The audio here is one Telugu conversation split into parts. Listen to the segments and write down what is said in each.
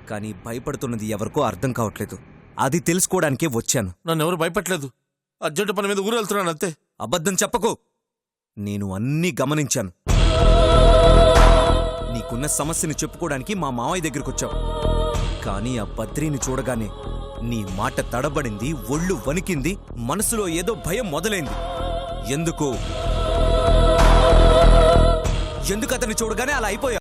కానీ భయపడుతున్నది ఎవరికో అర్థం కావట్లేదు. అది తెలుసుకోవడానికే వచ్చాను. నన్నెవరు భయపడలేదు. అర్జెంట్ పని మీద ఊరు వెళ్తున్నాను అంతే. అబద్ధం చెప్పకు. నేను అన్నీ గమనించాను. నీకున్న సమస్యని చెప్పుకోవడానికి మా మావయ్య దగ్గరకొచ్చావు. కానీ ఆ బద్రీని చూడగానే నీ మాట తడబడింది, ఒళ్ళు వణికింది, మనసులో ఏదో భయం మొదలైంది. ఎందుకు అతన్ని చూడగానే అలా అయిపోయా?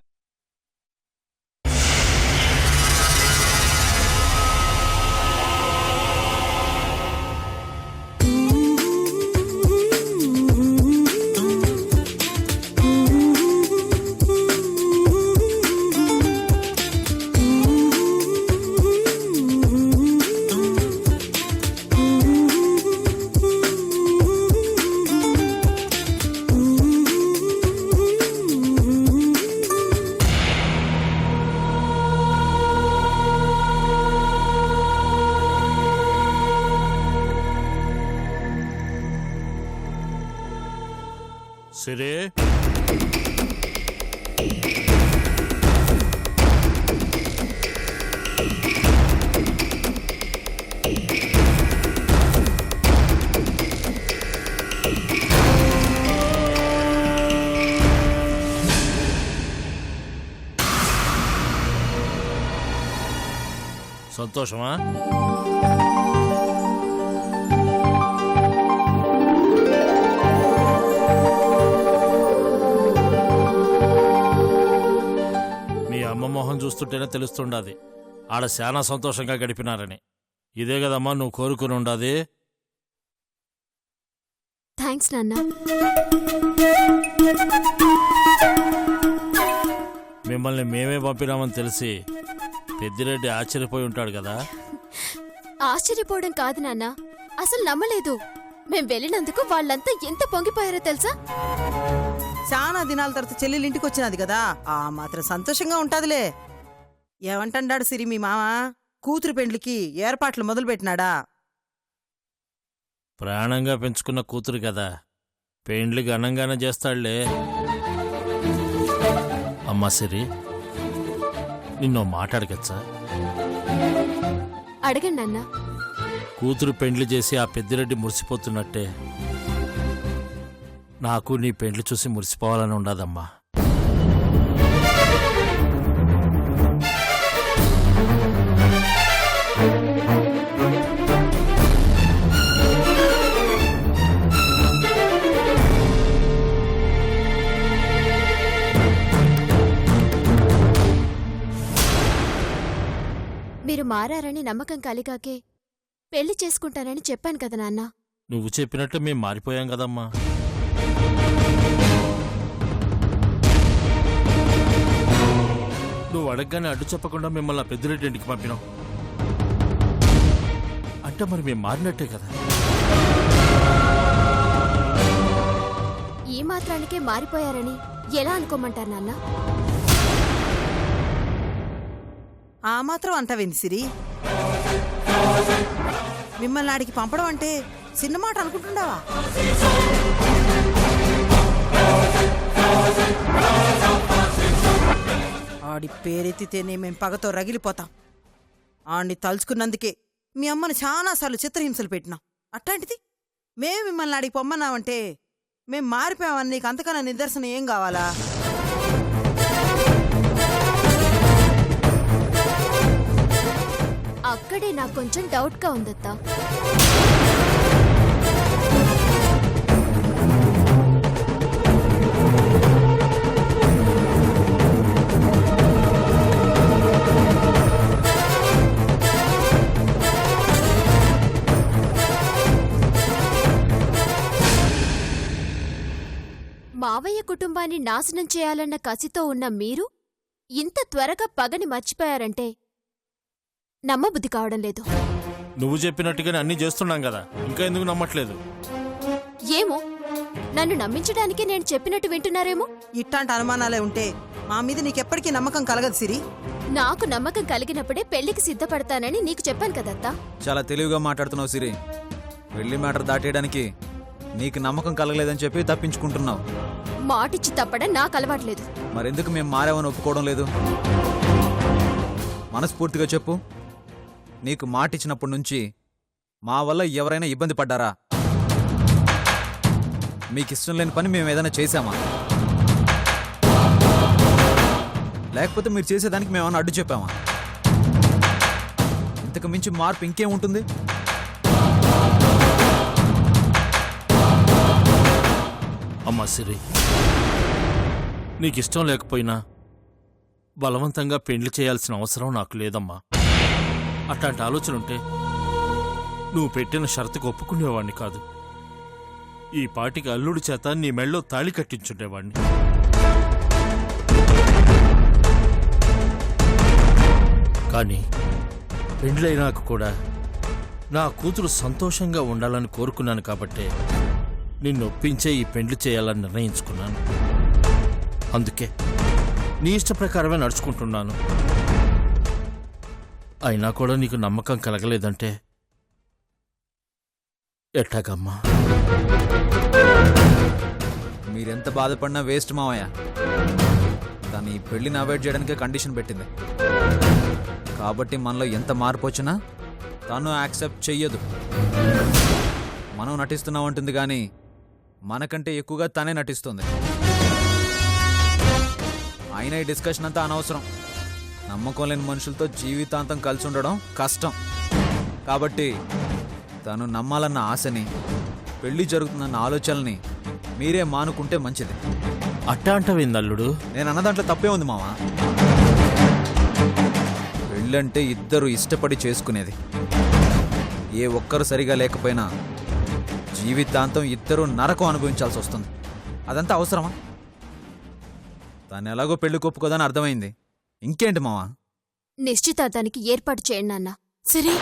సరే సంతోషమా? మొహం చూస్తుంటేనే తెలుస్తుండాది ఆడ చాలా సంతోషంగా గడిపినారని. ఇదే కదమ్మా నువ్వు కోరుకుని ఉండాది. థ్యాంక్స్ నాన్న. మిమ్మల్ని మేమే పంపినామని తెలిసి పెద్దిరెడ్డి ఆశ్చర్యపోయి ఉంటాడు కదా. ఆశ్చర్యపోవడం కాదు నాన్న, అసలు నమ్మలేదు. మేం వెళ్ళినందుకు వాళ్ళంతా ఎంత పొంగిపోయారో తెలుసా? చాలా దినాల తర్వాత చెల్లెలు ఇంటికి వచ్చినది కదా, ఆ మాత్రం సంతోషంగా ఉంటాదిలే. ఏమంటాడు సిరి మీ మామ? కూతురు పెండ్లికి ఏర్పాట్లు మొదలుపెట్టినాడా? ప్రాణంగా పెంచుకున్న కూతురు కదా, పెండ్లి ఘనంగానే చేస్తాడులే. అమ్మా సిరి, నిన్నో మాట్లాడగచ్చా? అడగండి అన్న. కూతురు పెండ్లి చేసి ఆ పెద్దిరెడ్డి మురిసిపోతున్నట్టే నాకు నీ పెండ్లి చూసి మురిసిపోవాలని ఉండదమ్మా. మీరు మారారని నమ్మకం కలిగాకే పెళ్లి చేసుకుంటానని చెప్పాను కదా నాన్న. నువ్వు చెప్పినట్టు మేం మారిపోయాం కదమ్మా. నువ్వు అడగగానే అడ్డు చెప్పకుండా మిమ్మల్ని ఆ పెద్దిరెడ్డి ఇంటికి పంపినావు అంటే మరి మేము మారినట్టే కదా. ఈ మాత్రానికే మారిపోయారని ఎలా అనుకోమంటారు నాన్న? ఆ మాత్రం అంటావేంది సిరి? మిమ్మల్ని ఆడికి పంపడం అంటే చిన్న మాట అనుకుంటుండావా? ఆడి పేరెత్తితేనే మేం పగతో రగిలిపోతాం. ఆడిని తలుచుకున్నందుకే మీ అమ్మని చాలాసార్లు చిత్రహింసలు పెట్టినాం. అట్లాంటిది మేము మిమ్మల్ని ఆడికి పొమ్మన్నామంటే మేం మారిపోయామని నీకు అంతకన్నా నిదర్శనం ఏం కావాలా? అక్కడే నాకు కొంచెం డౌట్గా ఉందత్తా. మావయ్య కుటుంబాన్ని నాశనం చేయాలన్న కసితో ఉన్న మీరు ఇంత త్వరగా పగని మర్చిపోయారంటే నమ్మబుద్ధి కావడం లేదు. నువ్వు చెప్పినట్టుగానే అన్నీ చేస్తున్నాం కదా, ఇంకా ఎందుకు నమ్మట్లేదు? ఏమో, నన్ను నమ్మించడానికే నేను చెప్పినట్టు వింటున్నారేమో. ఇట్లాంటి అనుమానాలే ఉంటే మా మీద నీకెప్పటికీ నమ్మకం కలగదు సిరి. నాకు నమ్మకం కలిగినప్పుడే పెళ్లికి సిద్ధపడతానని నీకు చెప్పాను కదత్తా. చాలా తెలివిగా మాట్లాడుతున్నావు సిరి. పెళ్లి మ్యాటర్ దాటేయడానికి నీకు నమ్మకం కలగలేదని చెప్పి తప్పించుకుంటున్నావు. మాటిచ్చి తప్పడం నాకు అలవాట్లేదు. మరెందుకు మేము మారామని ఒప్పుకోవడం లేదు? మనస్ఫూర్తిగా చెప్పు, నీకు మాటిచ్చినప్పటి నుంచి మా వల్ల ఎవరైనా ఇబ్బంది పడ్డారా? మీకు ఇష్టం లేని పని మేము ఏదైనా చేశామా? లేకపోతే మీరు చేసేదానికి మేమన్నా అడ్డు చెప్పామా? ఇంతకు మించి మార్పు ఇంకేం ఉంటుంది? అమ్మా సిరి, నీకిష్టం లేకపోయినా బలవంతంగా పెండ్లి చేయాల్సిన అవసరం నాకు లేదమ్మా. అట్లాంటి ఆలోచనుంటే నువ్వు పెట్టిన షరతుకు ఒప్పుకునేవాణ్ణి కాదు. ఈ పాటికి అల్లుడి చేత నీ మెళ్ళో తాళి కట్టించుండేవాణ్ణి. కానీ పెండ్లైనాక కూడా నా కూతురు సంతోషంగా ఉండాలని కోరుకున్నాను కాబట్టే నిన్ను ఒప్పించే ఈ పెండ్లి చేయాలని నిర్ణయించుకున్నాను. అందుకే నీ ఇష్ట ప్రకారమే నడుచుకుంటున్నాను. అయినా కూడా నీకు నమ్మకం కలగలేదంటే ఎట్టాగమ్మా? మీరెంత బాధపడినా వేస్ట్ మావయ్య. తను ఈ పెళ్లిని అవాయిడ్ చేయడానికే కండిషన్ పెట్టింది. కాబట్టి మనలో ఎంత మార్పు వచ్చినా తను యాక్సెప్ట్ చెయ్యదు. మనం నటిస్తున్నామంటుంది కానీ మనకంటే ఎక్కువగా తనే నటిస్తుంది. అయినా ఈ డిస్కషన్ అంతా అనవసరం. నమ్మకం లేని మనుషులతో జీవితాంతం కలిసి ఉండడం కష్టం. కాబట్టి తను నమ్మాలన్న ఆశని, పెళ్లి జరుగుతుందన్న ఆలోచనల్ని మీరే మానుకుంటే మంచిది. అట్టా అంటావేంది అల్లుడు? నేను అన్న దాంట్లో తప్పే ఉంది మావా. పెళ్ళంటే ఇద్దరు ఇష్టపడి చేసుకునేది. ఏ ఒక్కరు సరిగా లేకపోయినా జీవితాంతం ఇద్దరు నరకం అనుభవించాల్సి వస్తుంది. అదంతా అవసరమా? తను ఎలాగో పెళ్లి కొప్పుకోదని అర్థమైంది. ఇంకేంటి మావా? నిశ్చితార్థానికి ఏర్పాటు చేయండి నాన్న. సరే.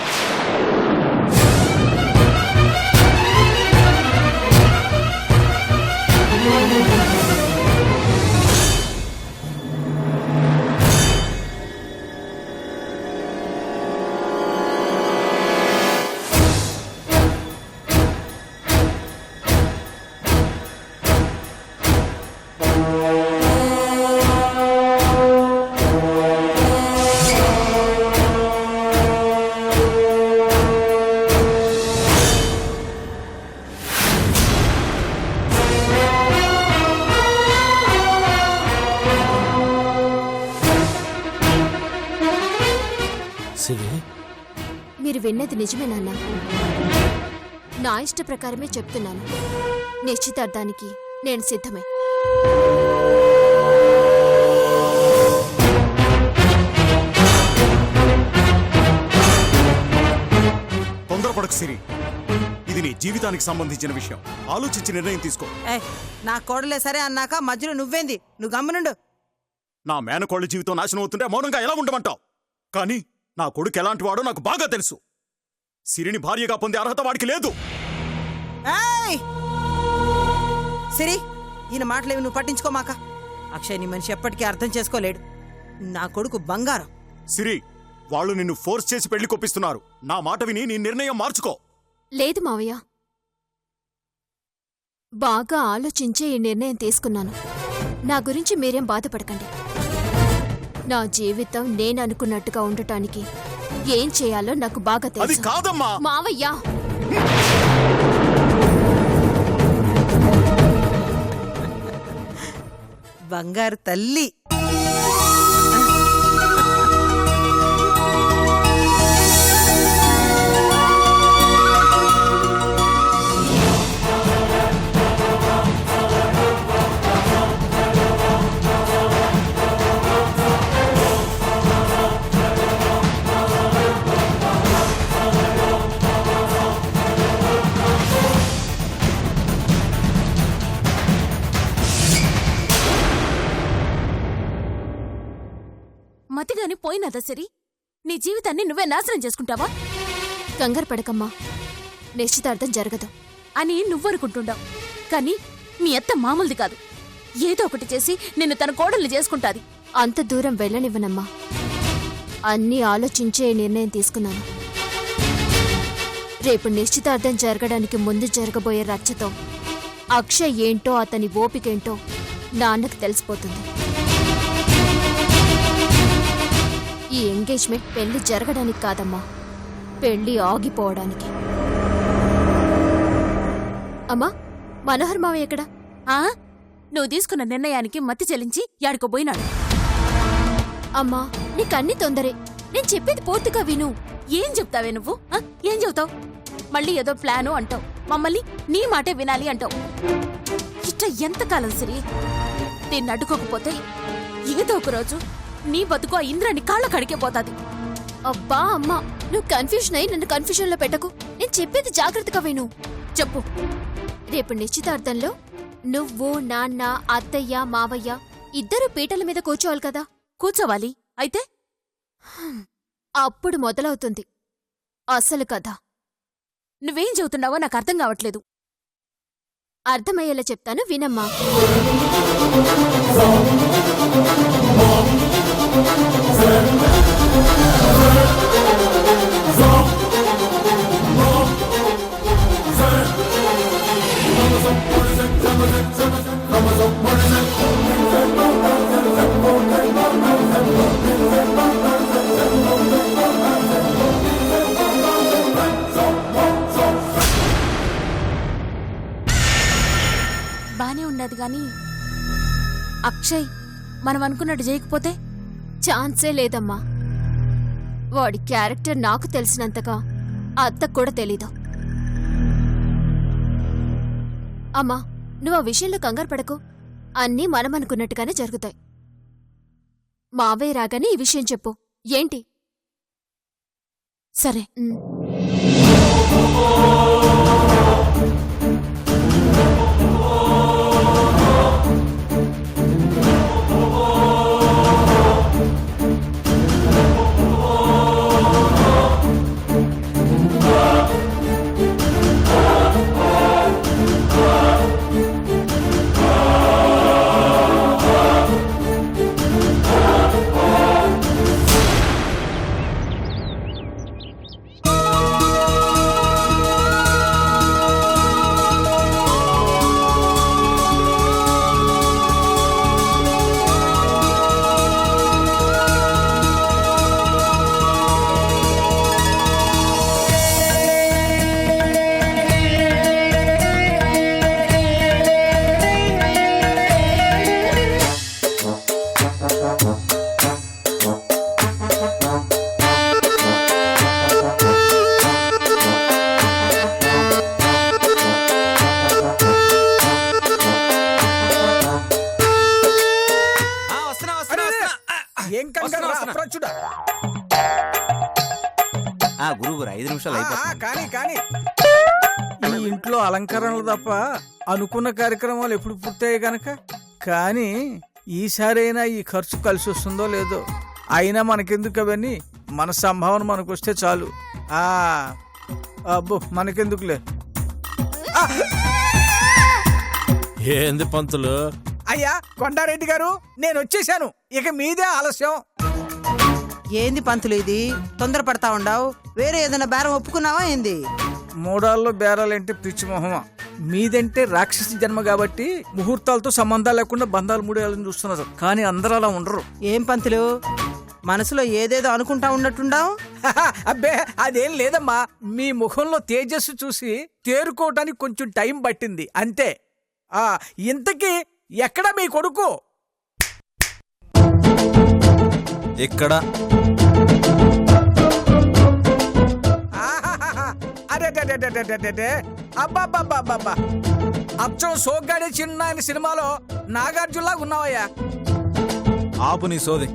సిరి, మీరు విన్నది నిజమే నాన్న. నా ఇష్ట ప్రకారమే చెప్తున్నాను. నిశ్చితార్థానికి నేను సిద్ధమే. తొందరపడకు సిరి. ఇది నీ జీవితానికి సంబంధించిన విషయం. ఆలోచించి నిర్ణయం తీసుకో. నా కోడలే సరే అన్నాక మధ్యలో నువ్వేంది? నువ్వు గమ్మునుండు. నా మేనకోళ్ళ జీవితం నాశనం అవుతుంటే మౌనంగా ఎలా ఉండమంటావు? కానీ నా కొడుకు ఎలాంటి వాడో నాకు బాగా తెలుసు. సిరిని భార్యగా పొందే అర్హత వాడికి లేదు. ఏయ్! సిరి, ఈయన మాటలేవి నువ్వు పట్టించుకోమాక. అక్షయ్ నీ మనిషి ఎప్పటికీ అర్థం చేసుకోలేడు. నా కొడుకు బంగారం. సిరి, వాళ్ళు నిన్ను ఫోర్స్ చేసి పెళ్లి కొప్పిస్తున్నారు. నా మాట విని నీ నిర్ణయం మార్చుకో. లేదు మావయ్య, బాగా ఆలోచించే ఈ నిర్ణయం తీసుకున్నాను. నా గురించి మీరేం బాధపడకండి. నా జీవితం నేను అనుకున్నట్టుగా ఉండటానికి ఏం చేయాలో నాకు బాగా అది తెలుసు. కాదమ్మా. మావయ్య, బంగారు తల్లి. మతిగాని పోయినదా సిరి? నీ జీవితాన్ని నువ్వే నాశనం చేసుకుంటావా? కంగారు పడకమ్మా. నిశ్చితార్థం జరగదు అని నువ్వనుకుంటుండావు. కానీ మీ అత్త మామూలుది కాదు. ఏదో ఒకటి చేసి నిన్ను తన కోడల్ని చేసుకుంటాది. అంత దూరం వెళ్ళనివ్వనమ్మా. అన్నీ ఆలోచించే ఈ నిర్ణయం తీసుకున్నాను. రేపు నిశ్చితార్థం జరగడానికి ముందు జరగబోయే రచ్చతో అక్షయ్ ఏంటో అతని ఓపికేంటో నాన్నకు తెలిసిపోతుంది. ఈ ఎంగేజ్మెంట్ పెళ్లి జరగడానికి కాదమ్మా, పెళ్లి ఆగిపోవడానికి. అమ్మా, మనోహర్ మావయ్య ఎక్కడా? ఆ నువ్వు తీసుకున్న నిర్ణయానికి మతి చెల్లించి యాడికో పోయినాడు. అమ్మా, నీకన్నీ తొందరే. నేను చెప్పేది పూర్తిగా విను. ఏం చెప్తావే నువ్వు? ఏం చెబుతావు? మళ్ళీ ఏదో ప్లాను అంటావు, మమ్మల్ని నీ మాటే వినాలి అంటావు. ఇట్లా ఎంతకాలం సిరి? దీన్ని అడ్డుకోకపోతే ఏదో ఒక రోజు నీ బతుకు ఆ ఇంద్రాన్ని కాళ్ళ కడిగిపోతాది. అబ్బా అమ్మా, నువ్వు కన్ఫ్యూజన్ అయి నన్ను కన్ఫ్యూజన్లో పెట్టకు. నేను చెప్పేది జాగ్రత్తగా విను. చెప్పు. రేపు నిశ్చితార్థంలో నువ్వు, నాన్న, అత్తయ్య, మావయ్య ఇద్దరు పీటల మీద కూర్చోవాలి కదా. కూర్చోవాలి. అయితే అప్పుడు మొదలవుతుంది అసలు కథ. నువ్వేం చెబుతున్నావో నాకు అర్థం కావట్లేదు. అర్థమయ్యేలా చెప్తాను, వినమ్మా. బానే ఉండదు గాని అక్షయ్ మనం అనుకున్నట్టు చేయకపోతే? ఛాన్సే లేదమ్మా. వాడి క్యారెక్టర్ నాకు తెలిసినంతగా అత్తకు కూడా తెలీదు. అమ్మా, నువ్వు ఆ విషయంలో కంగారు పడకు. అన్నీ మనం అనుకున్నట్టుగానే జరుగుతాయి. మావయ్య రాగానే ఈ విషయం చెప్పు. ఏంటి? సరే. గురువుగారు 5 నిమిషాలు అయిపోతుంది. కానీ ఈ ఇంట్లో అలంకరణలు తప్ప అనుకున్న కార్యక్రమాలు ఎప్పుడు పూర్తయ్యాయి గనక. కానీ ఈసారైనా ఈ ఖర్చు కలిసి వస్తుందో లేదో. అయినా మనకెందుకు అవన్నీ, మన సంభావన మనకొస్తే చాలు. అబ్బో మనకెందుకులే. ఏంది పంతులు? అయ్యా కొండారెడ్డి గారు, నేను వచ్చేసాను. ఇక మీదే ఆలస్యం. ఏంది పంతులు ఇది? తొందరపడతా ఉండావు. వేరే ఏదైనా బేరం ఒప్పుకున్నావా ఏంది? మూడాల్లో బేరాలంటే పిచ్చి మొహమా. మీదంటే రాక్షసి జన్మ కాబట్టి ముహూర్తాలతో సంబంధాలు లేకుండా బంధాలు మూడేళ్ళని చూస్తున్నారు. కానీ అందరూ అలా ఉండరు. ఏం పంతులు, మనసులో ఏదేదో అనుకుంటా ఉన్నట్టుండావు? అబ్బే అదేం లేదమ్మా. మీ ముఖంలో తేజస్సు చూసి తేరుకోవటానికి కొంచెం టైం పట్టింది అంతే. ఇంతకీ ఎక్కడ మీ కొడుకు? ఇక్కడ. అరే అబ్బాబ్బాబ్బా, అచ్చం సోగ్గాడి చిన్న ఆయన సినిమాలో నాగార్జునలాగా ఉన్నావయ్యా. ఆపు నీ సోది.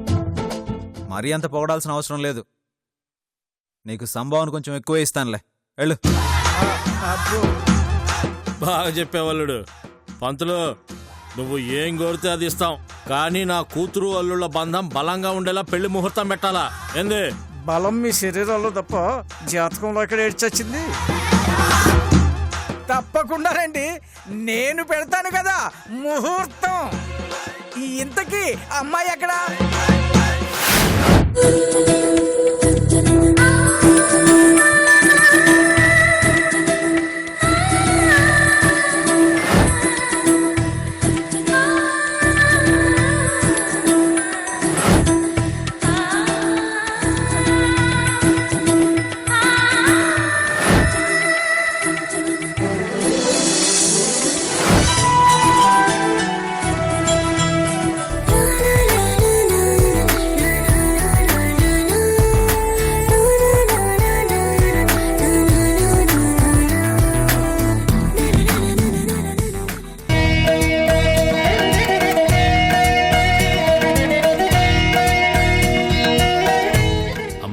మరీ అంత పొగడాల్సిన అవసరం లేదు. నీకు సంభావన కొంచెం ఎక్కువే ఇస్తానులే, వెళ్ళు. బాగా చెప్పేవాళ్ళుడు. పంతులు, నువ్వు ఏం కోరితే అది ఇస్తాం. కానీ నా కూతురు అల్లుళ్ళ బంధం బలంగా ఉండేలా పెళ్లి ముహూర్తం పెట్టాలా? ఏంది? బలం మీ శరీరంలో తప్ప జాతకంలో ఎక్కడ ఏడ్చొచ్చింది? తప్పకుండా రండి, నేను పెడతాను కదా ముహూర్తం. ఇంతకీ అమ్మాయి ఎక్కడా?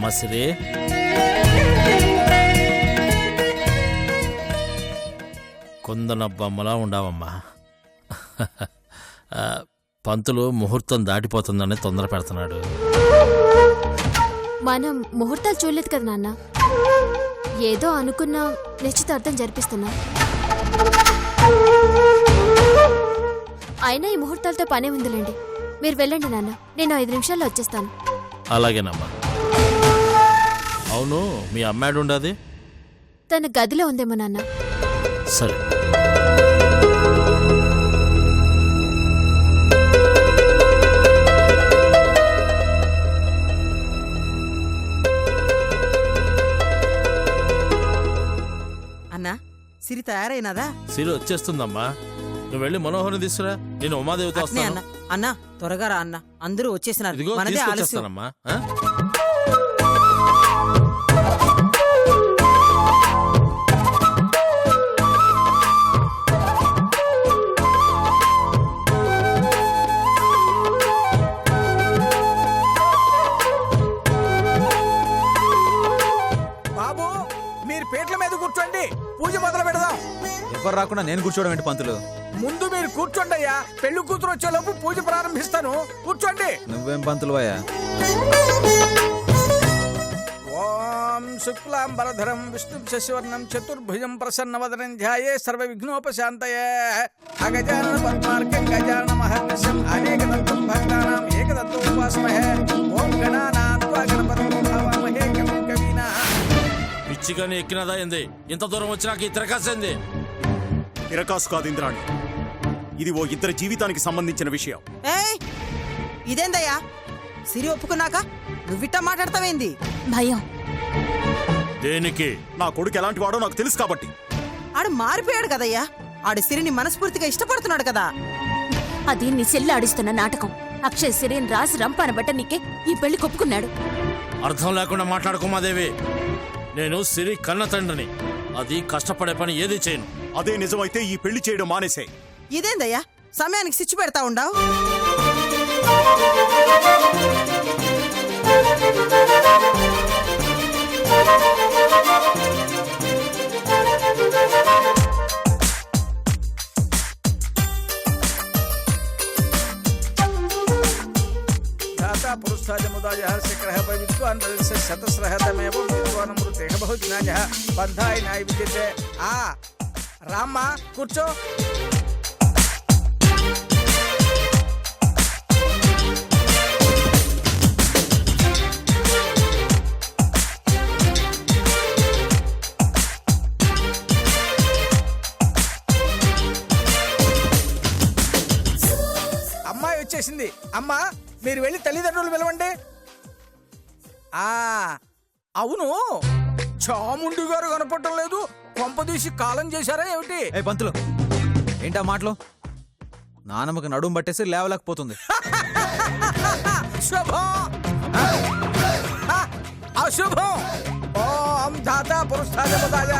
అమ్మా సిరి. కొందన బొమ్మలా ఉండవమ్మా. పంతులు ముహూర్తం దాటిపోతుందని తొందర పెడుతున్నాడు. మనం ముహూర్తాలు చూడలేదు కదా నాన్న. ఏదో అనుకున్నా నిశ్చితార్థం జరిపిస్తున్నాం. అయినా ఈ ముహూర్తాలతో పనే ఉందిలేండి. మీరు వెళ్ళండి నాన్న, నేను 5 నిమిషాల్లో వచ్చేస్తాను. అలాగేనమ్మా. అవును, మీ అమ్మాయి ఉండదు? తన గదిలో ఉందేమో నాన్న. సరే. అన్నా, సిరి తయారైనదా? సిరి వచ్చేస్తుందమ్మా. నువ్వు వెళ్ళి మనోహర్ని తీసుకురా, నేను ఉమాదేవితో అట్నే వస్తాను. అన్న. అన్నా త్వరగా రా అన్న, అందరూ వచ్చేసినారు. ఇదిగో మనదే ఆలస్యం. తీసుకొచ్చేస్తానమ్మా. బాబు, మీరు పీటల మీద కూర్చోండి, పూజ మొదలు పెడదాం. ఎవరు రాకుండా నేను కూర్చోవడం ఏంటి పంతులు? ముందు మీరు కూర్చోండి అయ్యా, పెళ్లి కూతురు వచ్చేలోపు పూజ ప్రారంభిస్తాను. కూర్చోండి. నువ్వేం పంతులు అయ్యా? ఓం శుక్లాంబరధరం విష్ణు శశివర్ణం చతుర్భుజం ప్రసన్నవదనం ధ్యాయే సర్వ విఘ్నోపశాంతయే. అగజానన పద్మార్కం గజానన మహర్నిశం అనేకదంతం భక్తానాం ఏకదంతోపాస్మహే. ఓం గణానాత్వా గణపతిం భావామహే కవిం కవీనా. పిచ్చిగాని ఎక్కినదా ఏంది? ఇంత దూరం వచ్చినాక ఈ తిరకాసింది. తిరకాసు కాదు ఇంద్రాణి, ఇది ఓ ఇద్దరి జీవితానికి సంబంధించిన విషయం. ఏయ్, ఇదేందయ్యా? సిరి ఒప్పుకున్నాక నువ్విట్టా మాట్లాడతావేంది? భయం. దేనికి? నా కొడుకు ఎలాంటి వాడో నాకు తెలుసు కాబట్టి. ఆడు మారిపోయాడు కదయ్యా. ఆడు సిరిని మనస్ఫూర్తిగా ఇష్టపడుతున్నాడు కదా. అది నీ చెల్లి ఆడిస్తున్న నాటకం. అక్షయ్ సిరిని రాసి రంపాన బట్ట నీకే ఈ పెళ్లి కొప్పుకున్నాడు. అర్థం లేకుండా మాట్లాడుకోమాదేవి. నేను సిరి కన్న తండ్రిని. అది కష్టపడే పని ఏది చేయను. అదే నిజమైతే ఈ పెళ్లి చేయడం మానేసే. ఇదేందయ్యా సమయానికి స్విచ్ పెడతా ఉండావు? దాతా పురుషాజముదాయ శిఖరః విద్వాన్ వదస్య శతస్రహతమేవ విద్వానమృతేహ బహుజ్ఞాయః బంధాయ నాయ విద్యతే. ఆ రామ్మ కూర్చో. అమ్మాయి వచ్చేసింది. అమ్మా, మీరు వెళ్ళి తల్లిదండ్రులు పిలవండి. ఆ అవును, చాముండి గారు కనపడటం లేదు. కొంపదీసి కాలం చేశారా ఏమిటి? ఏ పంతులు, ఏంటా మాటలు? నానమ్మకి నడుము పట్టేసి లేవలేకపోతుంది. శుభం అశుభం. ఓం దాతా పురుషాజముదాయ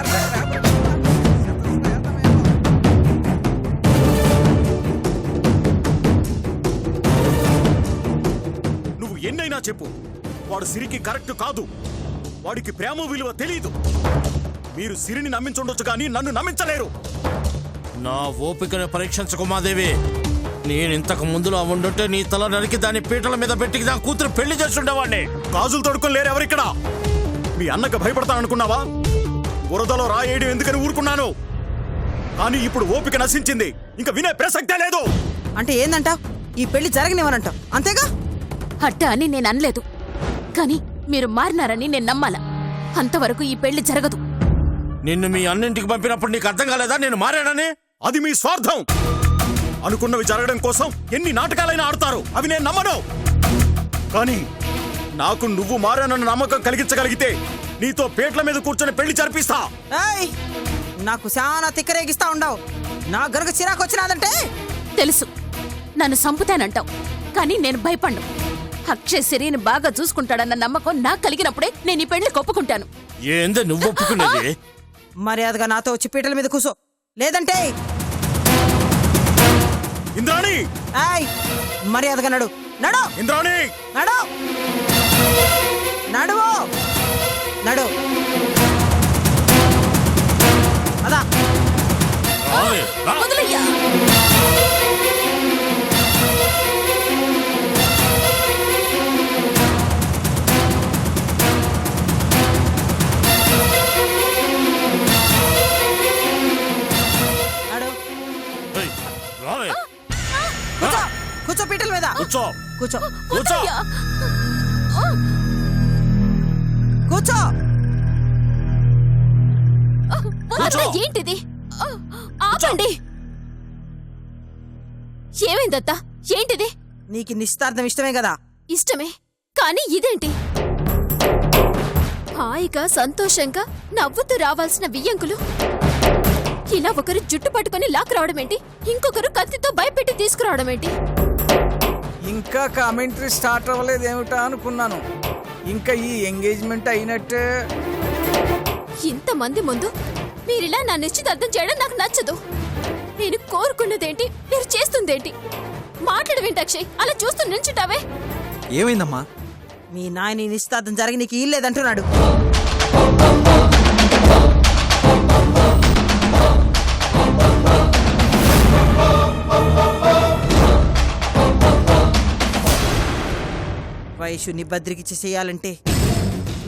నువ్వు ఎన్నైనా చెప్పు, వాడు సిరికి కరెక్ట్ కాదు. వాడికి ప్రేమ విలువ తెలీదు. మీరు సిరిని నమ్మించుండొచ్చు కానీ నన్ను నమ్మించలేరు. నా ఓపికను పరీక్షించకుమాదేవి. నేను ఇంతకు ముందులో ఉండుంటే నీ తల నరికి దాని పీటల మీద పెట్టి నా కూతురు పెళ్లి చేస్తుండేవాడిని. గాజులు తొడుక్కొని లేరు ఎవరిక్కడ. మీ అన్నకు భయపడతాననుకున్నావా? బురదలో రాయేయడం ఎందుకని ఊరుకున్నాను. కానీ ఇప్పుడు ఓపిక నశించింది. ఇంకా వినే ప్రసక్తే లేదు. అంటే ఏందంటావ్? ఈ పెళ్లి జరగనివ్వనంటావు అంతేగా? అట్ట అని నేను అనలేదు, కానీ మీరు మారినారని నేను నమ్మాల. అంతవరకు ఈ పెళ్లి జరగదు. నిన్ను మీ అన్నింటికి పంపినప్పుడు నీకు అర్థం కాలేదా నేను మారానని? అది మీ స్వార్థం. అనుకున్నవి జరగడం కోసం ఎన్ని నాటకాలైనా ఆడతారు. అవి నేను నమ్మను. కానీ నాకు నువ్వు మారానన్న నమ్మకం కలిగించగలిగితే నీతో పేట్ల మీద కూర్చొని పెళ్లి జరిపిస్తా. ఏయ్, నాకు చాలా తిక్కరేగిస్తా ఉండవు. నా గరుగ చిరాకు వచ్చినాదంటే తెలుసు, నన్ను సంపుతానంటావు, కానీ నేను భయపడ్ను. అక్షయ్ సిరిని బాగా చూసుకుంటాడన్న నమ్మకం నాకు కలిగినప్పుడే నేను ఈ పెళ్లి ఒప్పుకుంటాను. ఏంది నువ్వు ఒప్పుకున్నది? మర్యాదగా నాతో వచ్చి పీటల మీద కూసో, లేదంటే ఇంద్రాణి, ఏయ్, మర్యాదగా నడు. నడు ఇంద్రాణి, నడు నడువు నడు అదా రావే, రా. వదిలయ్యా. నడు ఏయ్, రావే. కూర్చో కూర్చో పీటల మీద కూర్చో. కూర్చో కూర్చో. వదిలయ్యా. కూర్చో వదలరా, ఏంటిది? ఆపండి. ఏమైందత్త? ఏంటిది? నీకు నిశ్చితార్థం ఇష్టమే కదా ఇష్టమే, కానీ ఇదేంటి? హాయిగా సంతోషంగా నవ్వుతూ రావాల్సిన బియ్యంకులు ఇలా ఒకరు జుట్టు పట్టుకొని లాక్ రావడం ఏంటి? ఇంకొకరు కత్తితో భయపెట్టి తీసుకురావడం ఏంటి? ఇంకా కామెంటరీ స్టార్ట్ అవ్వలేదేమిటా అనుకున్నాను. ఇంకా ఈ ఎంగేజ్మెంట్ అయినట్టే. ఇంతమంది ముందు మీరిలా నా నిశ్చితార్థం చేయడం నాకు నచ్చదు. నేను కోరుకున్నదేంటి, మీరు చేస్తుందేంటి? మాట్లాడవేంటి అక్షయ్? అలా చూస్తూ నించుంటావే. ఏమైందమ్మా? మీ నాయన నిశ్చితార్థం జరిగి నీకు ఇల్లేదంటున్నాడు. వైషుని భద్రికిచ్చి చేయాలంటే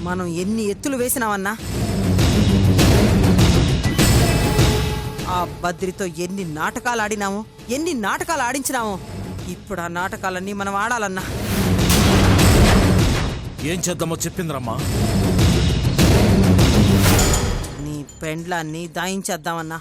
మనం ఎన్ని ఎత్తులు వేసినామన్నా, ఆ భద్రితో ఎన్ని నాటకాలు ఆడినామో, ఎన్ని నాటకాలు ఆడించినామో, ఇప్పుడు ఆ నాటకాలన్నీ మనం ఆడాలన్నా. ఏం చేద్దామో చెప్పిందిరమ్మా. నీ పెండ్లాన్ని దాయించేద్దామన్నా.